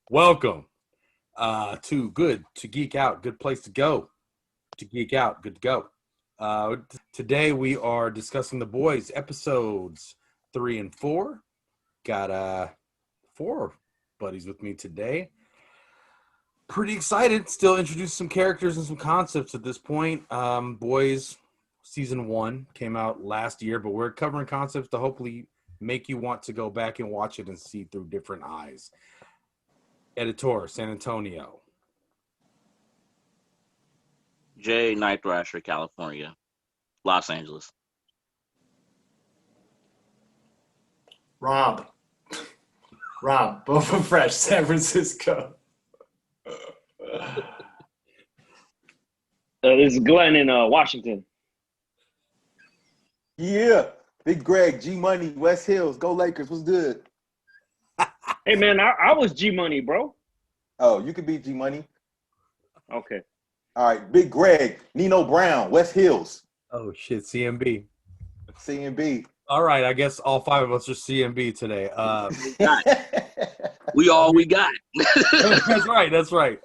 Welcome to Geek Out, good place to go. To geek out, good to go. Today we are discussing The Boys episodes 3 and 4. Got four buddies with me today. Pretty excited. Still introduce some characters and some concepts at this point. Boys season 1 came out last year, but we're covering concepts to hopefully make you want to go back and watch it and see through different eyes. Editor, San Antonio. Jay, Night Thrasher, California, Los Angeles. Rob, Boba Fresh, San Francisco. This is Glenn in Washington. Yeah, Big Greg, G Money, West Hills, go Lakers. What's good? Hey man, I was G Money, bro. Oh, you could be G Money. Okay. All right, Big Greg, Nino Brown, West Hills, Oh shit, CMB. CNB. All right, I guess all five of us are CMB today. We all we got. That's right.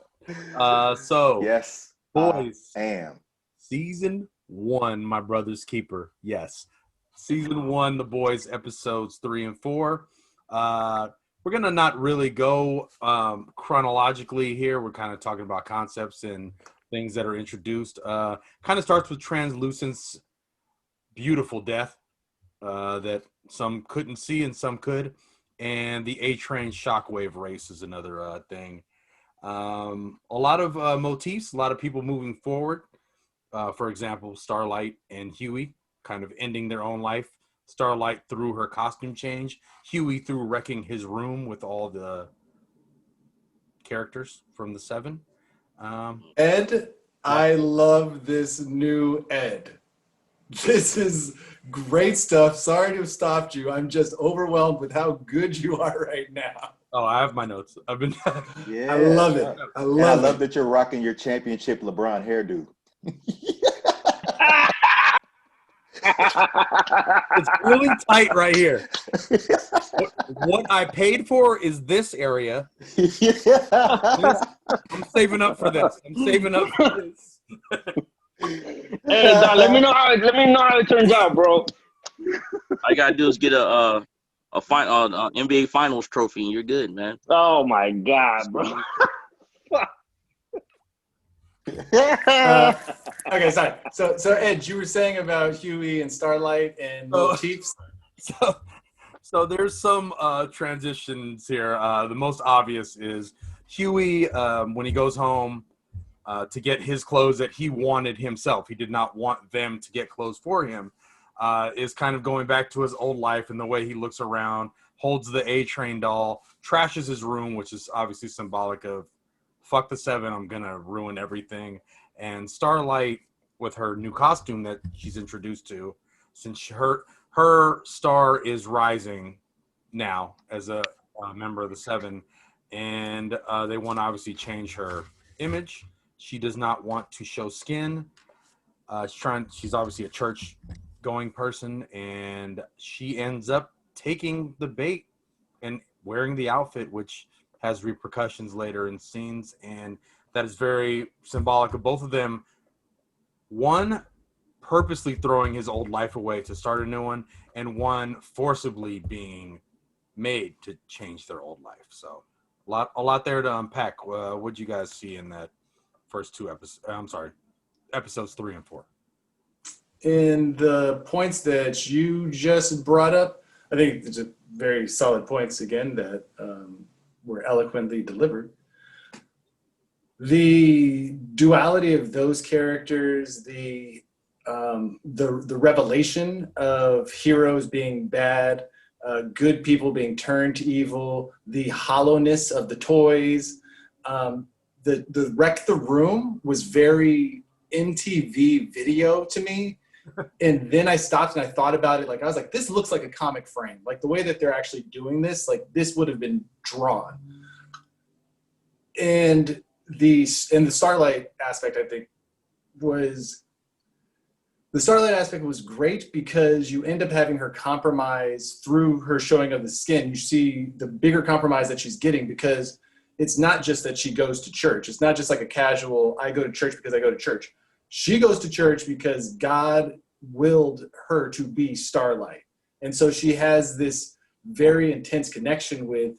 So Yes, Boys, I am. season 1, my brother's keeper. Yes, season 1, The Boys episodes 3 and 4. We're gonna not really go chronologically here. We're kind of talking about concepts and things that are introduced. Kind of starts with Translucent's beautiful death that some couldn't see and some could, and the A-Train shockwave race is another thing. A lot of motifs, a lot of people moving forward. For example, Starlight and Huey kind of ending their own life. Starlight through her costume change. Huey through wrecking his room with all the characters from the 7. Ed, I love this new Ed. This is great stuff. Sorry to have stopped you. I'm just overwhelmed with how good you are right now. Oh, I have my notes. I've been. Yeah, I love it. I love it. that you're rocking your championship LeBron hairdo. It's really tight right here. What I paid for is this area. I'm saving up for this. Hey, Don, let me know how it turns out, bro. All you gotta do is get a NBA Finals trophy, and you're good, man. Oh my God, bro. Okay, sorry. So Ed, you were saying about Huey and Starlight and motifs. So there's some transitions here. The most obvious is Huey when he goes home to get his clothes that he wanted himself. He did not want them to get clothes for him. Is kind of going back to his old life and the way he looks around, holds the A-Train doll, trashes his room, which is obviously symbolic of fuck the 7, I'm gonna ruin everything. And Starlight with her new costume that she's introduced to, since her star is rising now as a member of the 7, and they want to obviously change her image. She does not want to show skin. She's obviously a church-going person, and she ends up taking the bait and wearing the outfit, which has repercussions later in scenes, and that is very symbolic of both of them. One purposely throwing his old life away to start a new one, and one forcibly being made to change their old life. So a lot there to unpack. What'd you guys see in that first 2 episodes? Episodes 3 and 4. In the points that you just brought up, I think it's a very solid points again that were eloquently delivered. The duality of those characters, the revelation of heroes being bad, good people being turned to evil, the hollowness of the toys, the Wreck the Room was very MTV video to me. And then I stopped and I thought about it. Like, I was like, this looks like a comic frame. Like the way that they're actually doing this, like this would have been drawn. And the Starlight aspect, I think, was great because you end up having her compromise through her showing of the skin. You see the bigger compromise that she's getting because it's not just that she goes to church. It's not just like a casual, I go to church because I go to church. She goes to church because God willed her to be Starlight. And so she has this very intense connection with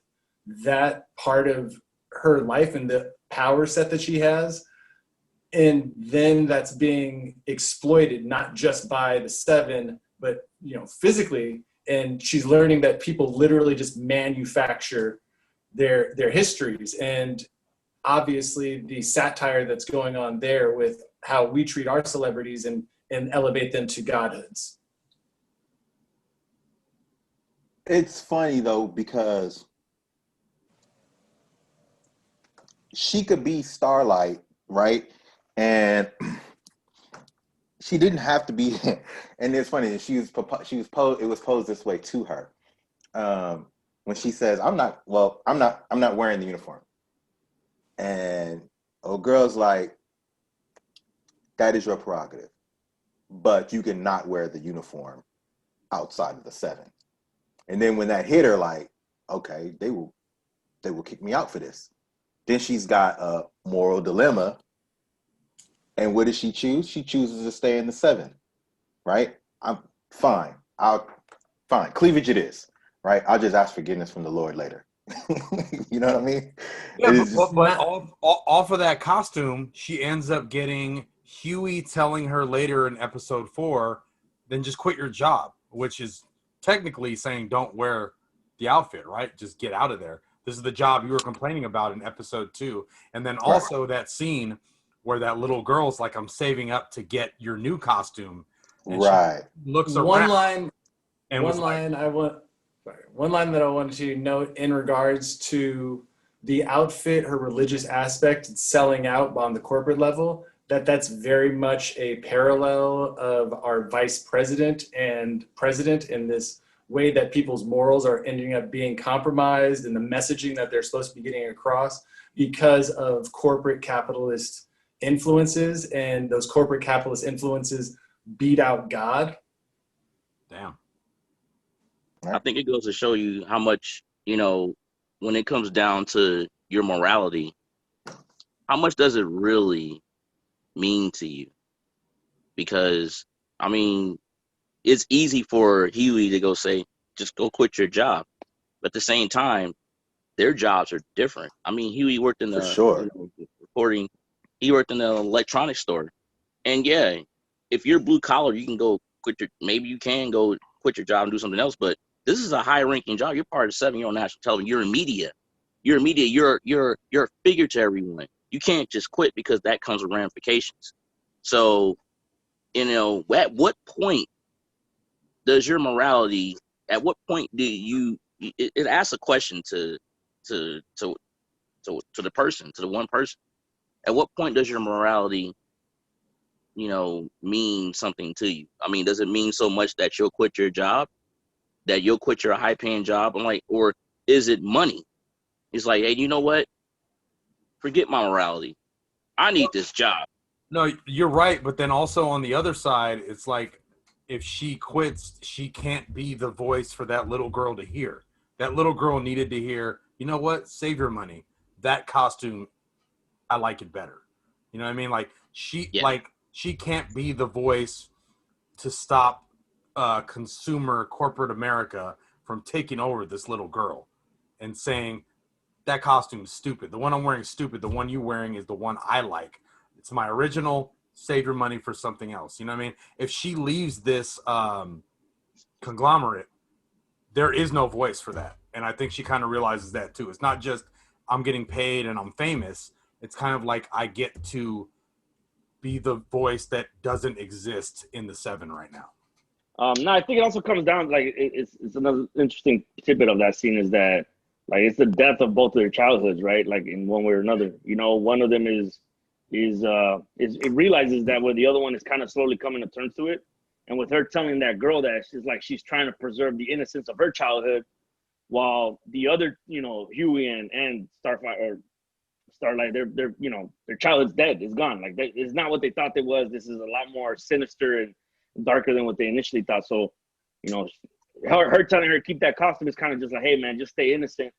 that part of her life and the power set that she has. And then that's being exploited, not just by the Seven, but, you know, physically. And she's learning that people literally just manufacture their histories. And obviously the satire that's going on there with how we treat our celebrities and elevate them to godhoods. It's funny though, because she could be Starlight, right? And she didn't have to be. And it's funny. It was posed this way to her when she says, I'm not wearing the uniform." And old girl's like, "That is your prerogative, but you cannot wear the uniform outside of the Seven." And then when that hit her, like, okay, they will kick me out for this. Then she's got a moral dilemma. And what does she choose? She chooses to stay in the Seven, right? I'm fine. Fine. Cleavage it is, right? I'll just ask forgiveness from the Lord later. You know what I mean? Yeah, but off of that costume, she ends up getting Huey telling her later in episode 4, then just quit your job, which is technically saying don't wear the outfit, right? Just get out of there. This is the job you were complaining about in episode 2. And then also that scene where that little girl's like, I'm saving up to get your new costume. And right. She looks around. One line that I wanted to note in regards to the outfit, her religious aspect, and selling out on the corporate level, that's very much a parallel of our vice president and president in this way that people's morals are ending up being compromised and the messaging that they're supposed to be getting across because of corporate capitalist influences, and those corporate capitalist influences beat out God. Damn. I think it goes to show you how much, you know, when it comes down to your morality, how much does it really mean to you? Because, I mean, it's easy for Huey to go say, just go quit your job. But at the same time, their jobs are different. I mean, Huey worked in the recording. He worked in the electronics store. And yeah, if you're blue collar, you can go maybe you can go quit your job and do something else. But this is a high ranking job. You're part of 7. You're on national television. You're in media. You're a figure to everyone. You can't just quit because that comes with ramifications. So, you know, at what point does your morality? At what point do you? It asks a question to the person, to the one person. At what point does your morality, you know, mean something to you? I mean, does it mean so much that you'll quit your job, that you'll quit your high-paying job? I'm like, or is it money? It's like, hey, you know what? Forget my morality. I need this job. No, you're right. But then also on the other side, it's like if she quits, she can't be the voice for that little girl to hear. That little girl needed to hear, you know what? Save your money. That costume, I like it better. You know what I mean? Like she can't be the voice to stop consumer corporate America from taking over this little girl and saying that costume is stupid. The one I'm wearing is stupid. The one you're wearing is the one I like. It's my original. Save your money for something else. You know what I mean? If she leaves this conglomerate, there is no voice for that. And I think she kind of realizes that too. It's not just I'm getting paid and I'm famous. It's kind of like I get to be the voice that doesn't exist in the 7 right now. No, I think it also comes down like it's another interesting tidbit of that scene is that like it's the death of both of their childhoods, right? Like in one way or another. You know, one of them is it realizes that where the other one is kind of slowly coming to terms to it. And with her telling that girl that she's trying to preserve the innocence of her childhood, while the other, you know, Huey and Starlight, they're you know, their childhood's dead, it's gone. Like it's not what they thought it was. This is a lot more sinister and darker than what they initially thought. So, you know, her telling her to keep that costume is kind of just like, hey man, just stay innocent.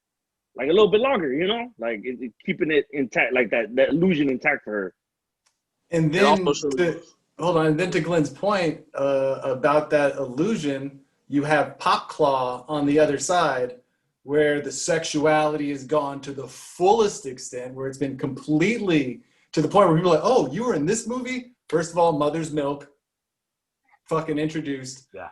like a little bit longer, you know, like keeping it intact, like that illusion intact for her. And It then also shows hold on, and then to Glenn's point about that illusion, you have Pop Claw on the other side, where the sexuality has gone to the fullest extent, where it's been completely to the point where people are like, oh, you were in this movie? First of all, Mother's Milk, fucking introduced. Yeah.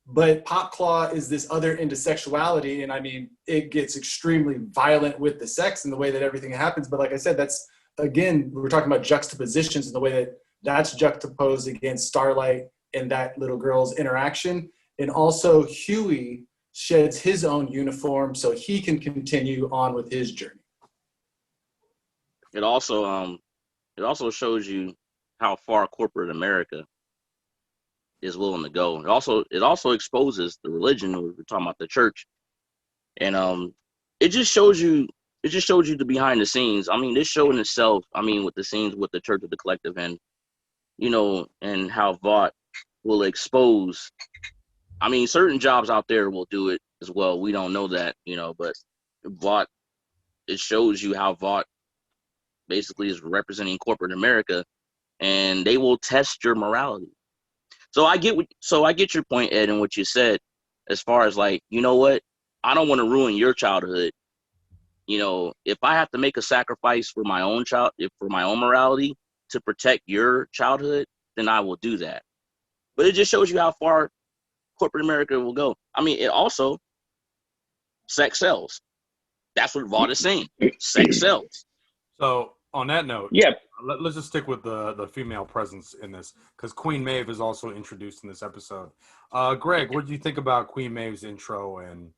But Pop Claw is this other into sexuality, and I mean, it gets extremely violent with the sex and the way that everything happens. But like I said, that's, again, we're talking about juxtapositions and the way that that's juxtaposed against Starlight and that little girl's interaction. And also Huey sheds his own uniform so he can continue on with his journey. it also shows you how far corporate America is willing to go. It also exposes the religion. We're talking about the church, and it just shows you the behind the scenes. I mean, this show in itself. I mean, with the scenes with the Church of the Collective, and and how Vought will expose. I mean, certain jobs out there will do it as well. We don't know that, but Vought, it shows you how Vought basically is representing corporate America, and they will test your morality. So I get your point, Ed, and what you said, as far as like, you know what, I don't want to ruin your childhood. If I have to make a sacrifice for my own for my own morality to protect your childhood, then I will do that. But it just shows you how far corporate America will go. I mean, it also, sex sells. That's what Vought is saying. Sex sells. So on that note, Yeah. let's just stick with the female presence in this, because Queen Maeve is also introduced in this episode. Greg, what did you think about Queen Maeve's intro and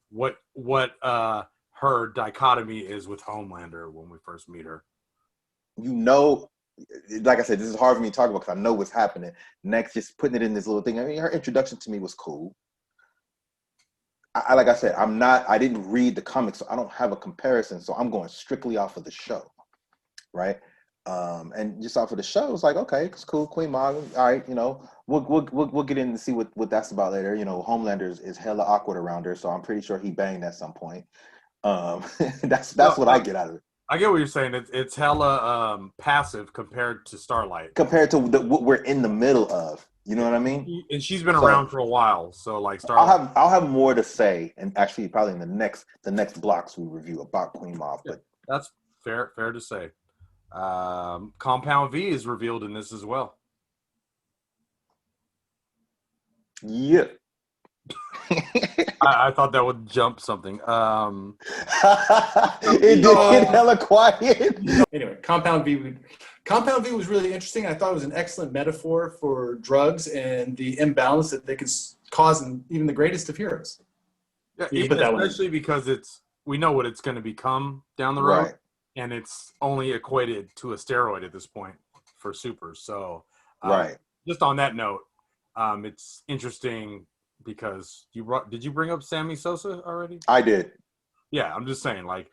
what her dichotomy is with Homelander when we first meet her? Like I said, this is hard for me to talk about because I know what's happening. Next, just putting it in this little thing. I mean, her introduction to me was cool. Like I said, I didn't read the comics, so I don't have a comparison. So I'm going strictly off of the show, right? And just off of the show, it's like, okay, it's cool, Queen Maeve. All right, we'll get in and see what that's about later. Homelander is hella awkward around her, so I'm pretty sure he banged at some point. That's what I get out of it. I get what you're saying. It's hella passive compared to Starlight. Compared to what we're in the middle of. You know what I mean? And she's been around for a while, so like Starlight. I'll have more to say, and actually probably in the next blocks we review about Queen Maeve. Yeah, but that's fair to say. Compound V is revealed in this as well. Yeah. I thought that would jump something. It did get hella quiet. Anyway, Compound V was really interesting. I thought it was an excellent metaphor for drugs and the imbalance that they can cause in even the greatest of heroes. Yeah, especially because we know what it's going to become down the road, right. And it's only equated to a steroid at this point for supers. So, right. Just on that note, it's interesting. Because did you bring up Sammy Sosa already? I did. Yeah, I'm just saying, like,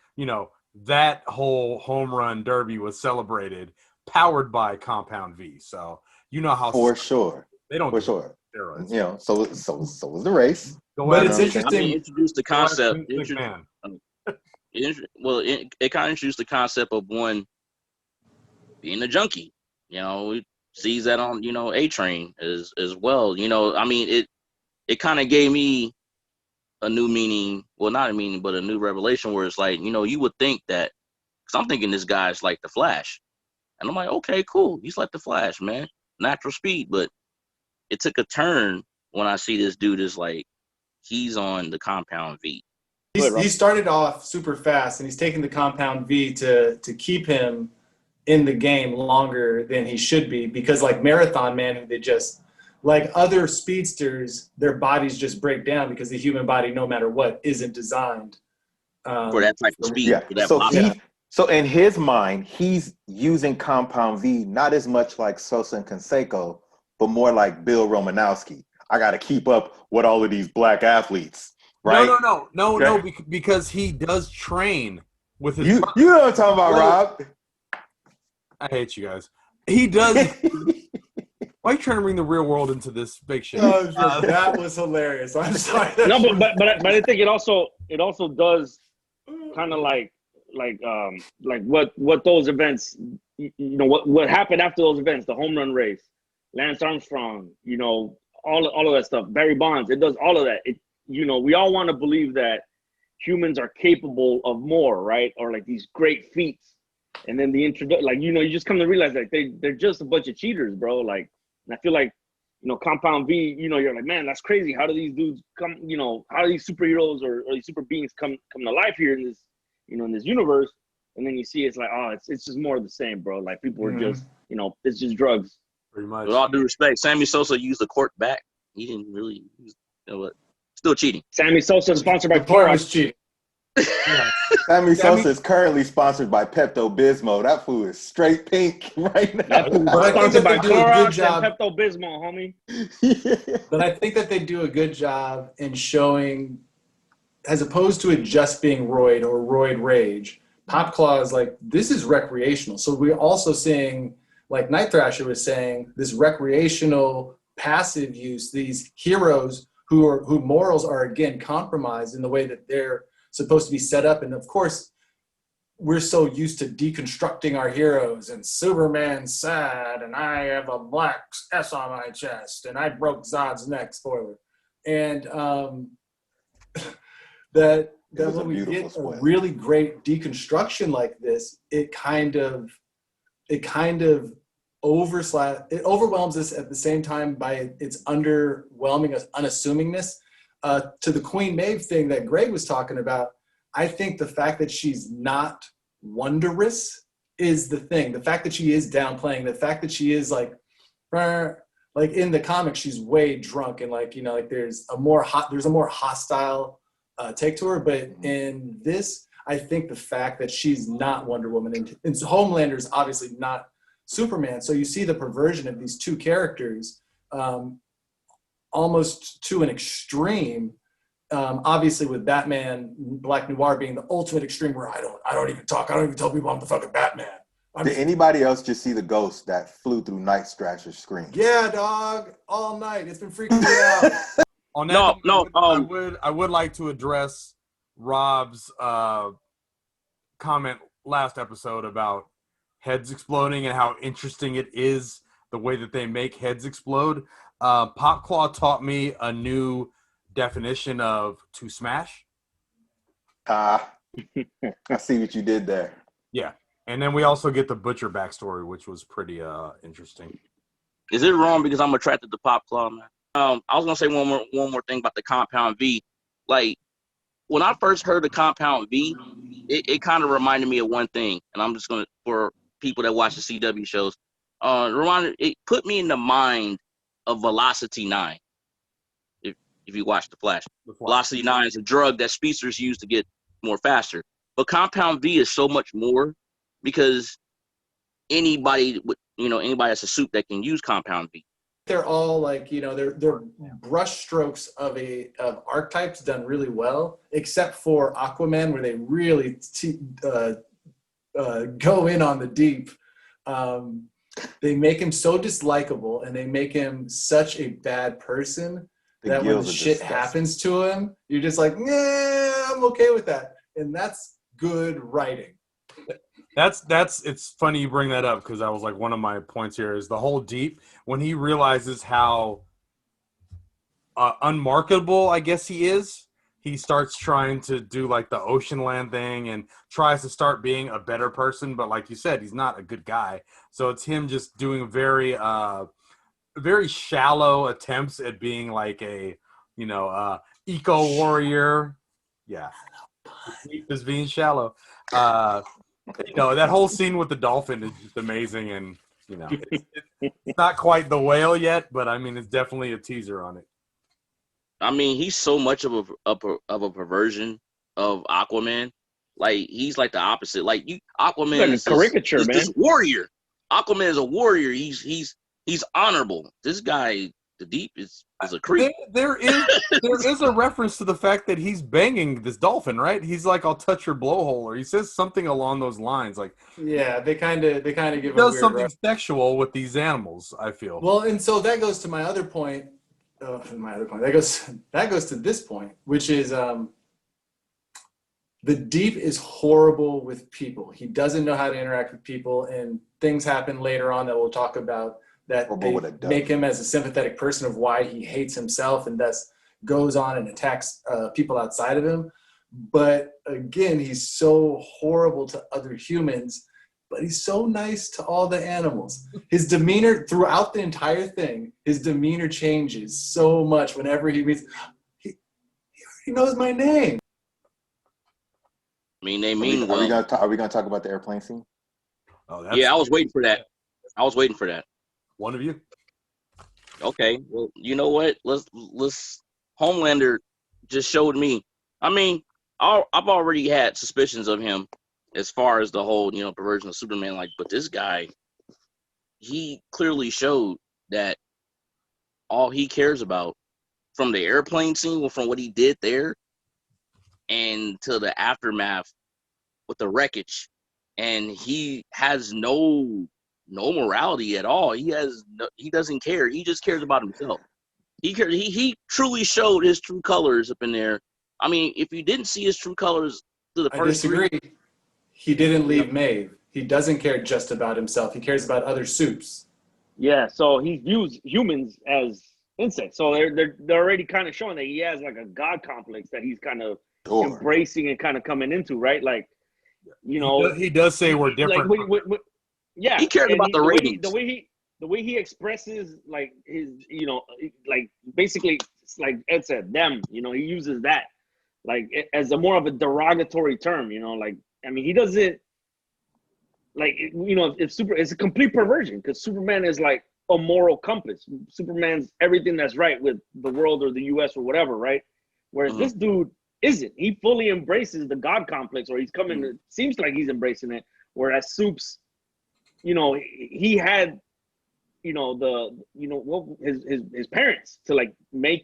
that whole home run derby was celebrated, powered by Compound V. So how for sure they don't for sure steroids. So was the race. But it's interesting. I mean, introduced the concept. It kind of introduced the concept of one being a junkie. We sees that on A Train as well. I mean it kind of gave me a new meaning. Well, not a meaning, but a new revelation where it's like, you would think that, because I'm thinking this guy's like the Flash. And I'm like, okay, cool. He's like the Flash, man. Natural speed. But it took a turn when I see this dude is like, he's on the Compound V. He started off super fast, and he's taking the Compound V to keep him in the game longer than he should be. Because like Marathon Man, they just... like other speedsters, their bodies just break down because the human body, no matter what, isn't designed for that type of speed. Yeah. So in his mind, he's using Compound V not as much like Sosa and Canseco, but more like Bill Romanowski. I got to keep up with all of these black athletes, right? No, because he does train with his. You know what I'm talking about, Rob? I hate you guys. He does. Why are you trying to bring the real world into this big shit? That was hilarious. I'm sorry. No, but I think it also does kind of like what those events, what happened after those events, the home run race, Lance Armstrong, all of that stuff, Barry Bonds, it does all of that. We all want to believe that humans are capable of more, right? Or like these great feats. And then the introduction, like, you just come to realize that they're just a bunch of cheaters, bro. Like, and I feel like, Compound V, you're like, man, that's crazy. How do these dudes come, how do these superheroes or these super beings come to life here in this, in this universe? And then you see it's like, oh, it's just more of the same, bro. Like, people are just, it's just drugs. Pretty much. With all due respect, Sammy Sosa used the court back. He didn't really use, what? Still cheating. Sammy Sosa sponsored by The point Clorox. was cheating. Yeah. Sammy Sosa is currently sponsored by Pepto-Bismol. That food is straight pink right now. That food But I think sponsored that by they do a good Clorox job. and Pepto-Bismol, homie. Yeah. But I think that they do a good job in showing, as opposed to it just being roid or roid rage, Pop Claw is like, this is recreational. So we're also seeing, like Night Thrasher was saying, this recreational passive use, these heroes who morals are again compromised in the way that they're supposed to be set up. And of course, we're so used to deconstructing our heroes, and Superman's sad, and I have a black S on my chest, and I broke Zod's neck, spoiler. And that when we get spoiler. a really great deconstruction like this, it kind of overwhelms us at the same time by its underwhelming unassuming-ness. To the Queen Maeve thing that Greg was talking about, I think the fact that she's not wondrous is the thing. The fact that she is downplaying, the fact that she is like in the comics, she's way drunk and there's a more hostile take to her. But in this, I think the fact that she's not Wonder Woman and Homelander's obviously not Superman. So you see the perversion of these two characters almost to an extreme. Obviously with Batman Black Noir being the ultimate extreme where I don't even talk. I don't even tell people I'm the fucking Batman. Did anybody else just see the ghost that flew through Night Thrasher's screen? Yeah, dog. All night. It's been freaking me out. On that, No, I would like to address Rob's comment last episode about heads exploding and how interesting it is the way that they make heads explode. Pop Claw taught me a new definition of to smash. I see what you did there. Yeah. And then we also get the Butcher backstory, which was pretty interesting. Is it wrong because I'm attracted to Pop Claw, man? I was gonna say one more thing about the Compound V. Like, when I first heard the Compound V, it kind of reminded me of one thing, and I'm just gonna, for people that watch the CW shows, it put me in the mind of Velocity 9. If you watch The Flash. Velocity 9 is a drug that speedsters use to get more faster. But Compound V is so much more because anybody that's a suit that can use Compound V. They're all like, they're brush strokes of archetypes done really well, except for Aquaman, where they really go in on the deep. They make him so dislikable, and they make him such a bad person that when the shit happens to him, you're just like, nah, I'm okay with that. And that's good writing. It's funny you bring that up, because that was like one of my points here is the whole Deep, when he realizes how unmarketable I guess he is, he starts trying to do like the Ocean Land thing and tries to start being a better person, but like you said, he's not a good guy. So it's him just doing very shallow attempts at being like a eco warrior. Yeah, Deep is being shallow. That whole scene with the dolphin is just amazing, and it's not quite the whale yet, but I mean it's definitely a teaser on it. I mean, he's so much of a perversion of Aquaman. Like, he's like the opposite. Like, Aquaman is like a caricature, man. This warrior. Aquaman is a warrior. He's honorable. This guy, the Deep, is a creep. There is a reference to the fact that he's banging this dolphin, right? He's like, "I'll touch your blowhole," or he says something along those lines. Like, yeah, they kind of give. He does something sexual with these animals, I feel. Well, and so that goes to my other point. That goes to this point, which is The Deep is horrible with people. He doesn't know how to interact with people, and things happen later on that we'll talk about that Horrible they with a dove. make him as a sympathetic person of why he hates himself and thus goes on and attacks people outside of him. But again, he's so horrible to other humans, but he's so nice to all the animals. His demeanor throughout the entire thing, his demeanor changes so much whenever he meets. He knows my name. I mean, they Are mean we well. gonna talk about the airplane scene? Oh, that's Yeah, I was waiting for that. one of you. Okay, well, you know what? Let's Homelander just showed me. I mean, I've already had suspicions of him as far as the whole, perversion of Superman. Like, but this guy, he clearly showed that all he cares about from the airplane scene, from what he did there, and to the aftermath with the wreckage, and he has no morality at all. He doesn't care. He just cares about himself. He truly showed his true colors up in there. I mean, if you didn't see his true colors through the I first disagree. three, He didn't leave Maeve. He doesn't care just about himself. He cares about other soups. Yeah, so he views humans as insects. So they're already kind of showing that he has like a god complex that he's kind of Sure. embracing and kind of coming into, right? Like, He does say we're different. Like yeah, he cares and about the ratings. the way he expresses like his, like basically like Ed said, them. He uses that like as a more of a derogatory term. Like, I mean, he doesn't. Like, it's a complete perversion because Superman is like a moral compass. Superman's everything that's right with the world or the US or whatever, right? Whereas this dude isn't. He fully embraces the God complex, or he's coming it seems like he's embracing it. Whereas Supes, he had, his parents to like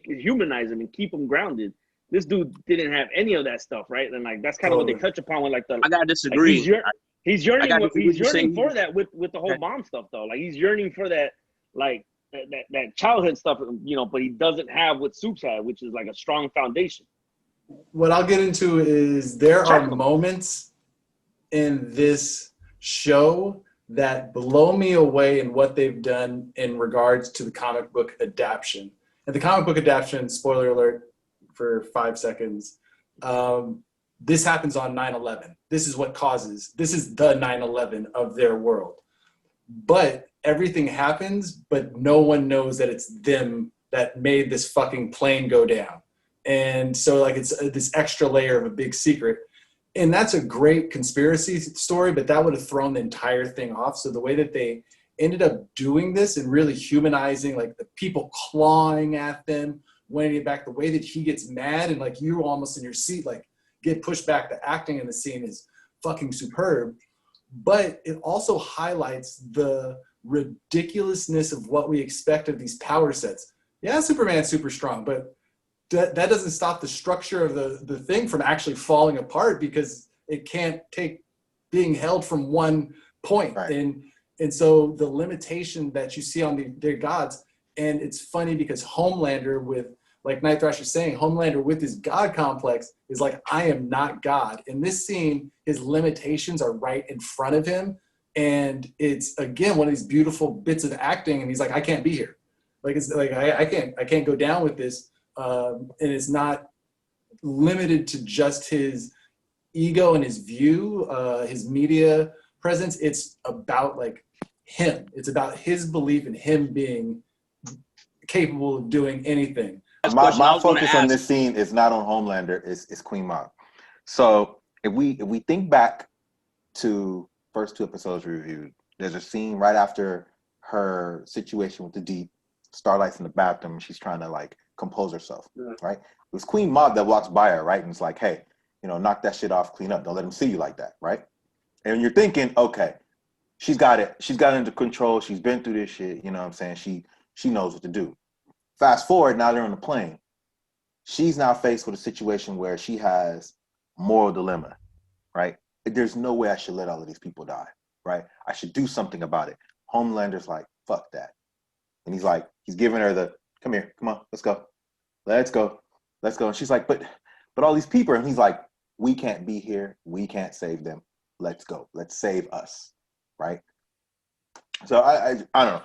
humanize him and keep him grounded. This dude didn't have any of that stuff, right? And like that's kind of what they touch upon with like the I gotta disagree. he's yearning He's yearning for that with the whole mom stuff though. Like he's yearning for that like that childhood stuff, but he doesn't have what Supes had, which is like a strong foundation. What I'll get into is there are moments in this show that blow me away in what they've done in regards to the comic book adaptation. And the comic book adaptation, spoiler alert for 5 seconds, this happens on 9/11. This is the 9/11 of their world. But everything happens, but no one knows that it's them that made this fucking plane go down. And so like it's this extra layer of a big secret. And that's a great conspiracy story, but that would have thrown the entire thing off. So the way that they ended up doing this and really humanizing like the people clawing at them, winning it back, the way that he gets mad and like you're almost in your seat, like get pushed back. The acting in the scene is fucking superb. But it also highlights the ridiculousness of what we expect of these power sets. Yeah, Superman's super strong, but that doesn't stop the structure of the thing from actually falling apart because it can't take being held from one point. Right. And so the limitation that you see on their gods, and it's funny because Homelander with, like Night Thrasher saying, Homelander with his God complex is like, I am not God. In this scene, his limitations are right in front of him. And it's, again, one of these beautiful bits of acting. And he's like, I can't be here. Like, it's like, I can't go down with this. And it's not limited to just his ego and his view, his media presence. It's about like him. It's about his belief in him being capable of doing anything. My focus on this scene is not on Homelander, it's Queen Mog. So if we think back to first 2 episodes we reviewed, there's a scene right after her situation with the Deep. Starlight's in the bathroom, she's trying to like compose herself, right? It was Queen Mog that walks by her, right? And it's like, hey, knock that shit off, clean up, don't let him see you like that, right? And you're thinking, okay, she's got it under control, she's been through this shit, you know what I'm saying? She knows what to do. Fast forward, now they're on the plane. She's now faced with a situation where she has moral dilemma, right? There's no way I should let all of these people die, right? I should do something about it. Homelander's like, fuck that. And he's giving her the, come here, come on, let's go. And she's like, but all these people, and he's like, we can't be here. We can't save them. Let's go. Let's save us. Right? So I don't know.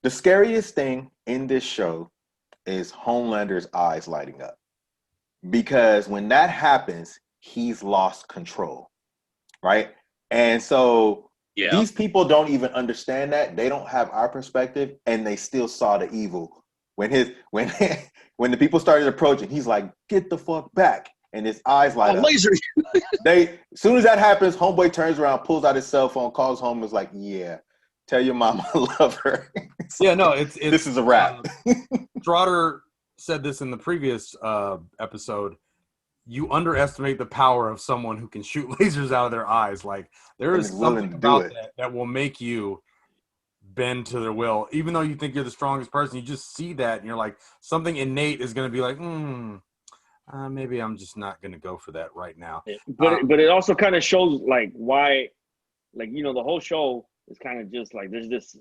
The scariest thing in this show is Homelander's eyes lighting up. Because when that happens, he's lost control. Right? And so these people don't even understand that. They don't have our perspective, and they still saw the evil. When the people started approaching, he's like, "Get the fuck back!" And his eyes light up. Laser. As soon as that happens, homeboy turns around, pulls out his cell phone, calls home, is like, "Yeah, tell your mom I love her." Yeah, no, it's this is a wrap. Trotter said this in the previous episode. You underestimate the power of someone who can shoot lasers out of their eyes. Like, there is something about that will make you bend to their will. Even though you think you're the strongest person, you just see that and you're like, something innate is going to be like, maybe I'm just not going to go for that right now. But it also kind of shows like why, like, you know, the whole show is kind of just like there's this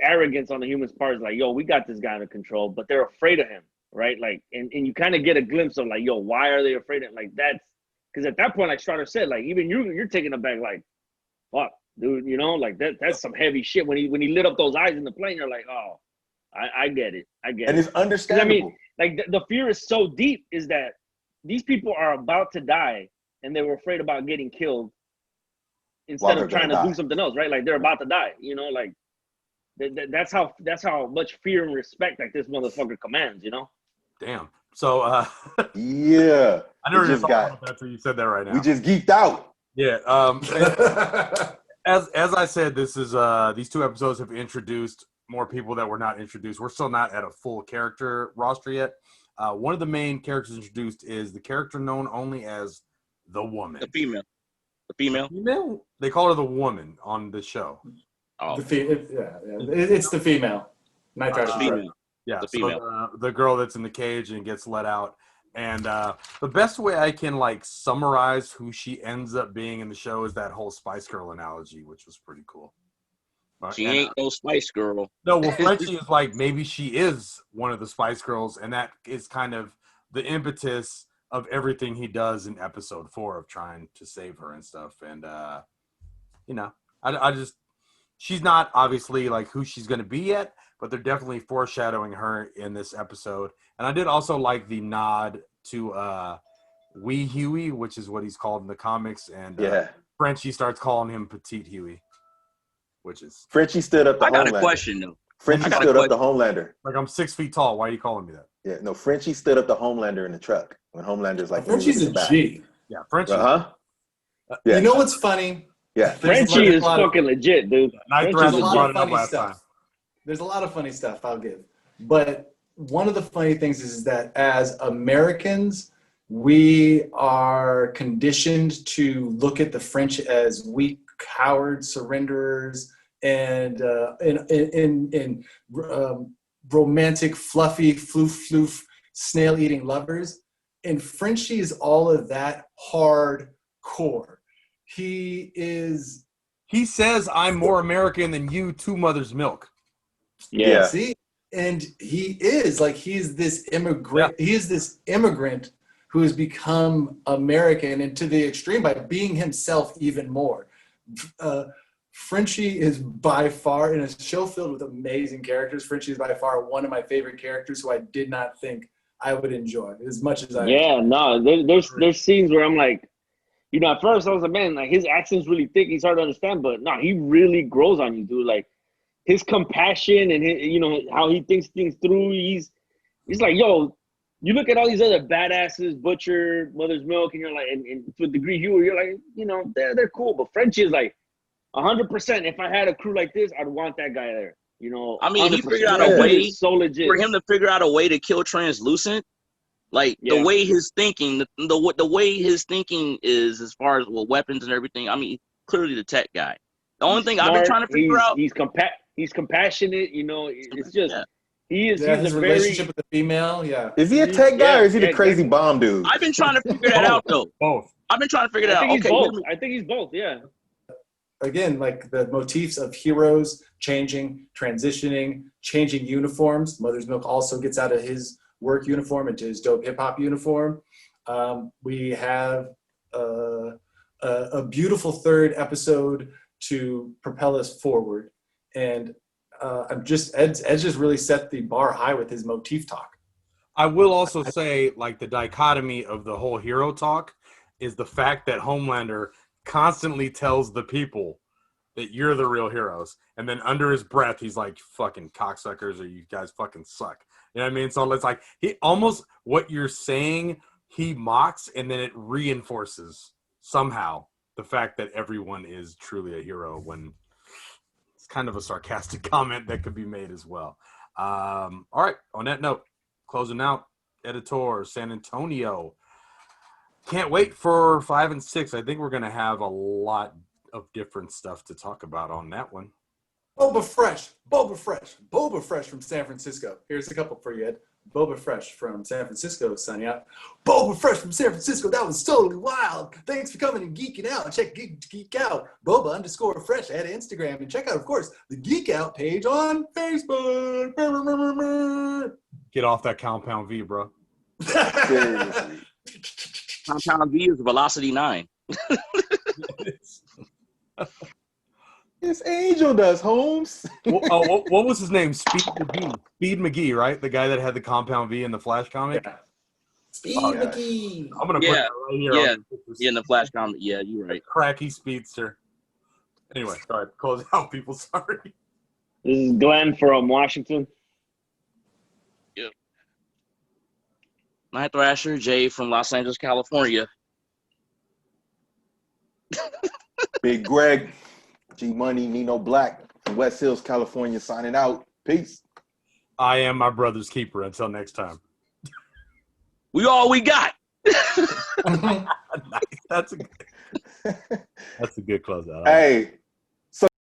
arrogance on the humans' part. It's like, yo, we got this guy under control, but they're afraid of him, right? Like, and you kind of get a glimpse of like, yo, why are they afraid of him? Like, that's because at that point, like Strider said, like even you're taking it back, like, fuck, dude, you know, like that's some heavy shit. When he lit up those eyes in the plane, you're like, oh, I get it, and it's understandable. I mean, like the fear is so deep is that these people are about to die and they were afraid about getting killed instead of trying to do something else, right? Like they're about to die, you know, like that's how much fear and respect like this motherfucker commands, you know. Damn. So yeah, I never just got about that until you said that right now. We just geeked out. Yeah. As I said, this is these 2 episodes have introduced more people that were not introduced. We're still not at a full character roster yet. One of the main characters introduced is the character known only as the woman. The female. The female? Female? They call her the woman on the show. Oh. It's the female. Female. Yeah, the female. So the girl that's in the cage and gets let out. And the best way I can like summarize who she ends up being in the show is that whole Spice Girl analogy, which was pretty cool. She ain't no Spice Girl. No, well, Frenchie is like, maybe she is one of the Spice Girls, and that is kind of the impetus of everything he does in episode 4 of trying to save her and stuff. And, you know, I just, she's not obviously like who she's going to be yet, but they're definitely foreshadowing her in this episode. And I did also like the nod to Wee Huey, which is what he's called in the comics. And Frenchie starts calling him Petite Huey. Which is Frenchie stood up the Homelander. I got a question though. Frenchie stood up the Homelander. Like, I'm 6 feet tall. Why are you calling me that? Yeah, no, Frenchie stood up the Homelander in the truck when Homelander's like, Frenchie's a G. Yeah, Frenchie. You know what's funny? Yeah, Frenchie is fucking legit, dude. There's a lot of funny stuff. There's a lot of funny stuff I'll give, but one of the funny things is that as Americans, we are conditioned to look at the French as weak, cowards, surrenderers, and in romantic, fluffy, floof, snail-eating lovers. And Frenchie is all of that hardcore. He says, I'm more American than you, 2 mothers' milk. Yeah. See? And he is like, he's this immigrant. Yeah. He is this immigrant who has become American, and to the extreme by being himself even more. Frenchie is by far, in a show filled with amazing characters, Frenchie is by far one of my favorite characters who I did not think I would enjoy as much as I there's scenes where I'm like, you know, at first I was like, man, like his accent's really thick, he's hard to understand, but no, he really grows on you, dude. Like his compassion and his, you know, how he thinks things through, he's like, yo, you look at all these other badasses, Butcher, Mother's Milk, and you're like, and to a degree, you're like, you know, they're cool, but Frenchie is like 100%. If I had a crew like this, I'd want that guy there. You know, I mean, he figured out a way so legit for him to figure out a way to kill Translucent. Like the way his thinking, the way his thinking is as far as weapons and everything. I mean, clearly the tech guy. The only thing I've been trying to figure out, he's compassionate. You know, it's just he is. Yeah, his relationship with the female. Yeah, is he a tech guy or is he the crazy bomb dude? I've been trying to figure that out though. Both. I've been trying to figure that out. Okay, I think he's both. Yeah. Again, like the motifs of heroes changing, transitioning, changing uniforms. Mother's Milk also gets out of his work uniform into his dope hip hop uniform. We have a beautiful third episode to propel us forward, and Ed's just really set the bar high with his motif talk. I will also say, like, the dichotomy of the whole hero talk is the fact that Homelander constantly tells the people that you're the real heroes. And then under his breath, he's like, fucking cocksuckers, or you guys fucking suck. You know what I mean? So it's like, he almost, what you're saying, he mocks, and then it reinforces somehow the fact that everyone is truly a hero, when it's kind of a sarcastic comment that could be made as well. All right, on that note, closing out, Editor, San Antonio. Can't wait for 5 and 6. I think we're going to have a lot of different stuff to talk about on that one. Boba Fresh from San Francisco. Here's a couple for you, Ed. Boba Fresh from San Francisco signing out. Boba Fresh from San Francisco, that was totally wild. Thanks for coming and geeking out. Check Geek Out, Boba_Fresh at Instagram. And check out, of course, the Geek Out page on Facebook. Get off that Compound V, bro. Compound V is Velocity 9. This Angel does, Holmes. What was his name? Speed McGee, right? The guy that had the Compound V in the Flash comic? Yeah. Speed McGee. I'm going to put that right here. Yeah, in the Flash comic. Yeah, you're right. Cracky speedster. Anyway, sorry. Close out, people. Sorry. This is Glenn from Washington. Yep. Night Thrasher, Jay from Los Angeles, California. Big Greg, G Money, Nino Black from West Hills, California, signing out. Peace. I am my brother's keeper. Until next time. We all we got. Nice. That's a good closeout. Hey.